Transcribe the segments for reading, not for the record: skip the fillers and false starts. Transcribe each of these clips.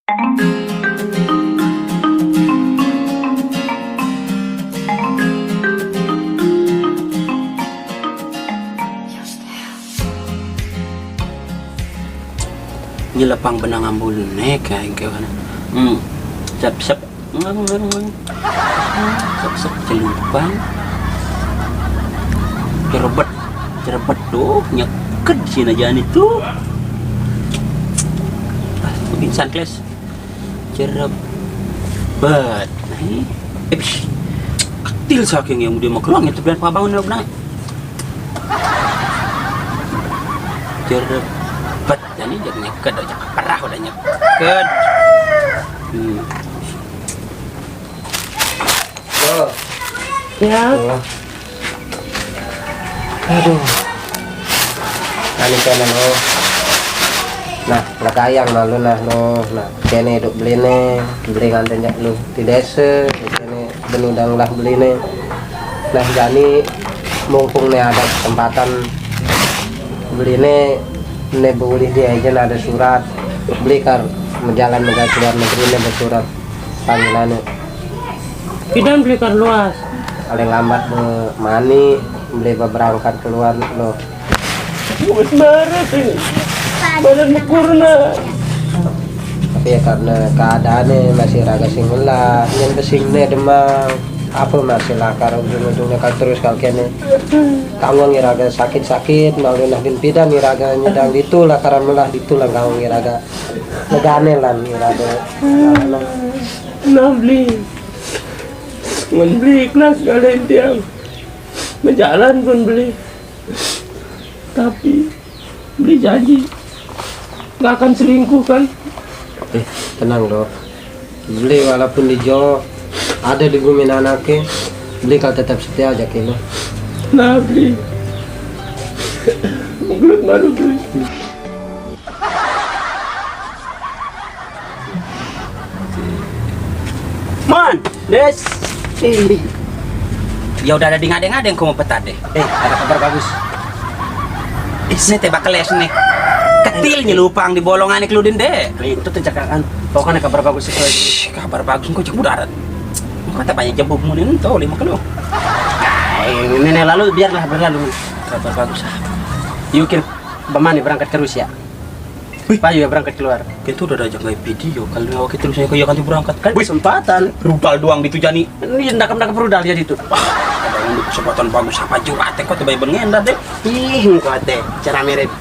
Như lapang benang ambul nek kayak gimana? Sep sep sep sep celupang cerebet tuh nyeket sih najaan itu. Insan kelas cerebet nih kecil saking yang dia mau keluar itu biar pak bangun benar cerebet jadi nyeket udah parah udah nyeket. Oh. Ya. Aduh. Ani kanan oh. Nah, lakayang malu nah lo. Nah, kene duk beli nganten jak lu di desa, kene benudang lah beli nih. Nah, jani mumpung nih ada kesempatan beli nih boleh dia aja ada surat beli kar menjalan negara luar negeri nih bersurat panggilannya. Kita beli kar luas. Paling lambat mani beli berangkat keluar lo. Buat barat ini. Badan kurna. Tapi ya karena keadaannya masih raga singulah, yang besingnya demam apa masih lah karena ujung-ujungnya kan terus kalkene kamu ngiraga sakit-sakit mau din pidan ngiraga nyedang ditulah karena melah ditulah kamu ngiraga negane lah ngiraga Nah beli kelas kalian tiang berjalan pun beli, tapi beli janji nggak akan selingkuh kan. Tenang dong, beli walaupun di Jawa ada di bumi anaknya beli kalau tetap setia aja kilo. Nah beli mulut malu beli. Man, des. Ya udah ada di ngadeng-ngadeng kau mau peta deh. Ada kabar bagus. Ini teh bakal les nih. Ketilnya lupang di bolongan keludin deh. Itu tencakan. Pokoknya kabar bagus sesuai. Kabar bagus kau cek mudarat. Kau tak banyak jemput munin tuh 5 kilo. Ini lalu biarlah berlalu. Kabar bagus. Yuk bemani berangkat ke Rusia. Payu ya berangkat keluar. Kita udah ada jangan video kalau ngawak itu terusnya kau kan berangkat kan. Kesempatan. Rudal doang itu jani. Ini ndakam-ndakam rudal jadi itu. Ada kesempatan bagus apa jurate kau tiba bengendat deh. Ih, kau teh cara mirip.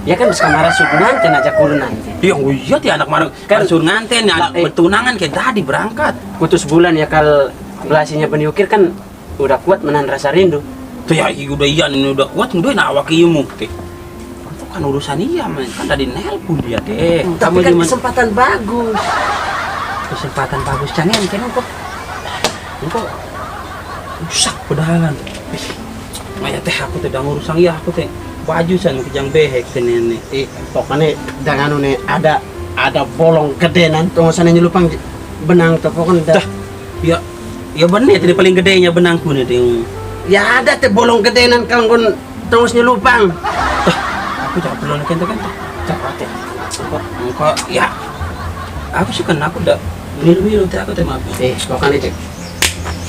Ya kan bisa marah nganten aja kurunan. Iya ti anak marah kan sur nganten ya bertunangan kayak tadi berangkat. Putus bulan ya kal belasinya peniukir kan udah kuat menahan rasa rindu. Tuh ya udah iya ini udah kuat udah nawak ieu teh. Itu kan urusan iya men kan tadi nelpon dia deh. Tapi kan kesempatan bagus. Kesempatan bagus cangen kan kok. Engko rusak pedahalan. Maya teh aku teh udah urusan iya aku teh baju san kejang behek teh nenek. Pokoknya dengan nih ada bolong gede nanti sana nyelupang benang tuh pokoknya. Ya bener tadi paling gedenya benangku nih deh. Ya ada teh bolong gede nanti kalau terus nyelupang. Aku jangan perlu kan tuh kan. Cepat teh. Engko ya. Aku sih kan aku udah milu teh aku teh maaf. Pokoknya cek.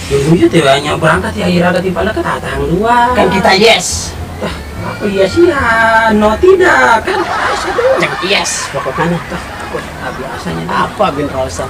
Dulu teh banyak berangkat ya iraga di pala tatang dua. Kan kita yes. Aku iya sih ya, no tidak kan. Jangan yes. Pokoknya Aku biasanya apa bin Rosa.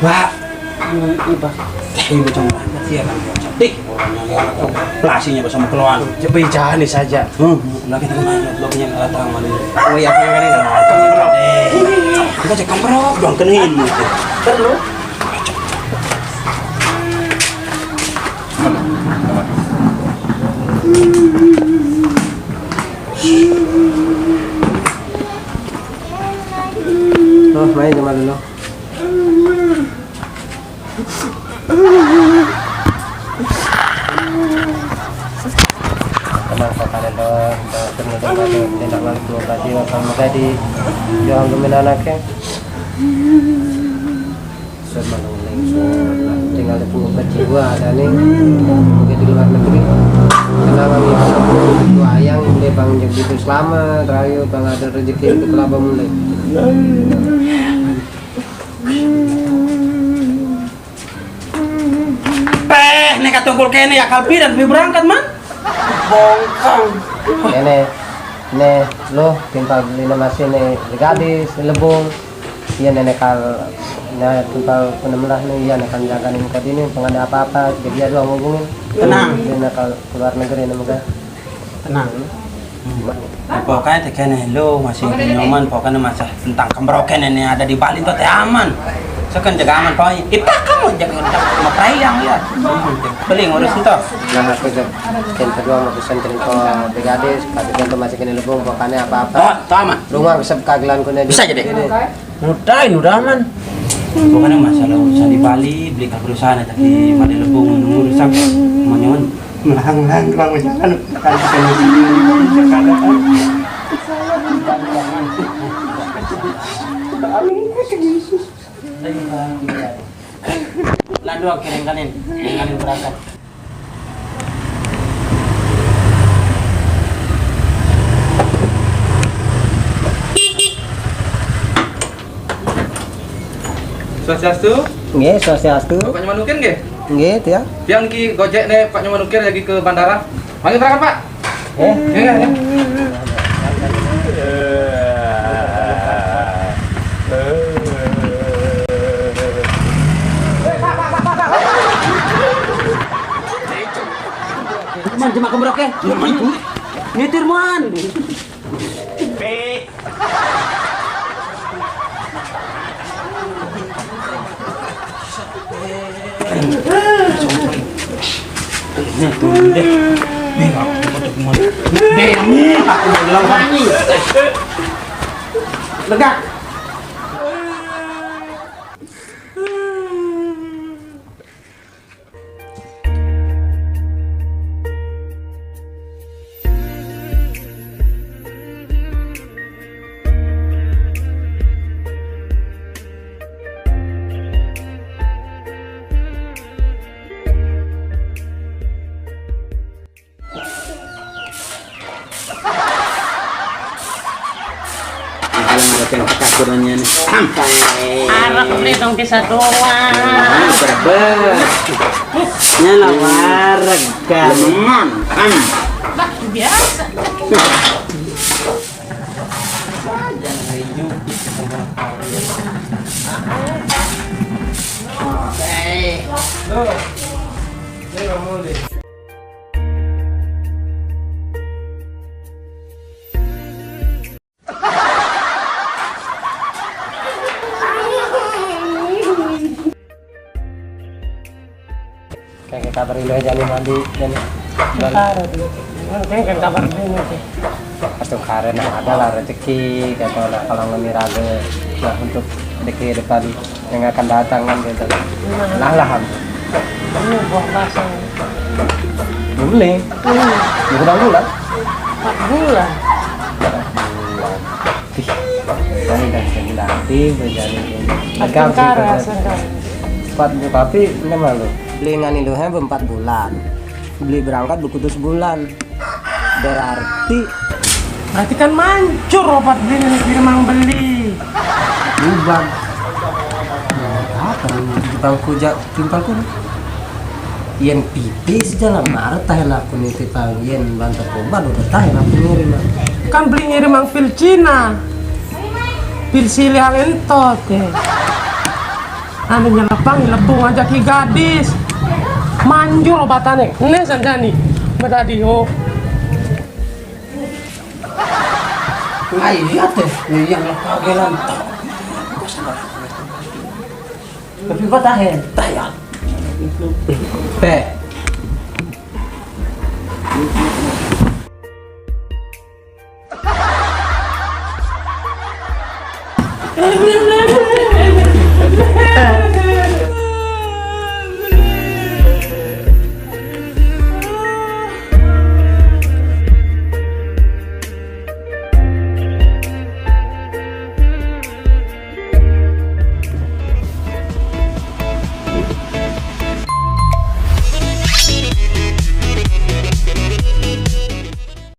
Wah, ini macam mana sih ya kan? Cantik orangnya pelasinya bersama keluar. Coba jahani saja. Lagi kita main blognya datang mana? Oh iya, kan Kita cek kamera dong kenin. perlu. Oh, main sama dulu. lo ternyata ada tindak lanjut operasi kalau kayak di jual gemin anaknya semanung langsung tinggal di pungut jiwa dan nih mungkin di luar negeri kenapa nih dua ayang mulai bang jadi itu selama terakhir bang ada rezeki itu kelapa mulai Nek tungkul kene ya kalpi dan berangkat man. Bongkang. Ini lo timpal beli masih nih gadis lebung iya nenek kal nah timpal penemelah nih iya nekan jaga nih kau ini pengada apa jadi ada ngomongin Tenang. dia nakal keluar negeri nih muka Tenang. Pokoknya teh kene lo masih nyaman pokoknya masa tentang kembroken ini ada di Bali tuh teh aman. Sekan jaga aman pokoknya. Ipa kamu jaga sama perayang ya. Beli ngurus itu. nah aku yang kedua mau pesan cerita gadis tapi kan masih kena lebung pokoknya apa Tuh aman. rumah kesep kagelan ku Bisa jadi. Udah aman. Pokoknya masalah urusan di Bali beli ke perusahaan tapi pada lebung ngurus nyaman. Melang kurang jalan kan Landu kirim kanin berangkat. Swastiastu, nggih swastiastu Pak Nyomanukin nggih? nggih itu ya Yang ki Gojek nih Pak Nyomanukin lagi ke bandara. Mari berangkat, Pak. Ya, ya. Man jema kembroke. Nyetir man. Lega. Kakurannya nih sampai Arah beli dong kisah doang. berbet nyala warga lemongan Biasa. kayak kabar ini aja nih mandi dan Kan kabar ini sih. pasti karena ada lah rezeki kata lah kalau ngemiraga nah untuk di depan yang akan datang kan gitu lah Ini buah basah. boleh udah bulan 4 bulan. ini dan nanti berjalan Akan kara sendiri. 4 bulan tapi ini malu beli ngani lu 4 bulan beli berangkat bukutus bulan berarti Berarti kan mancur obat beli nih firman beli. ubah apa timpalku yen pipis jalan Maret tahan aku nih tipal yen bantar obat udah tahan aku ngirim Kan beli ngirim ang pil Cina. Pil silih ang entot eh. Ano niya lepung aja ki gadis. Manjur obatannya. Ini sanjani. Berarti oh. Ay, lihat deh, yang kagelan. Tapi kok tahan? Tahan.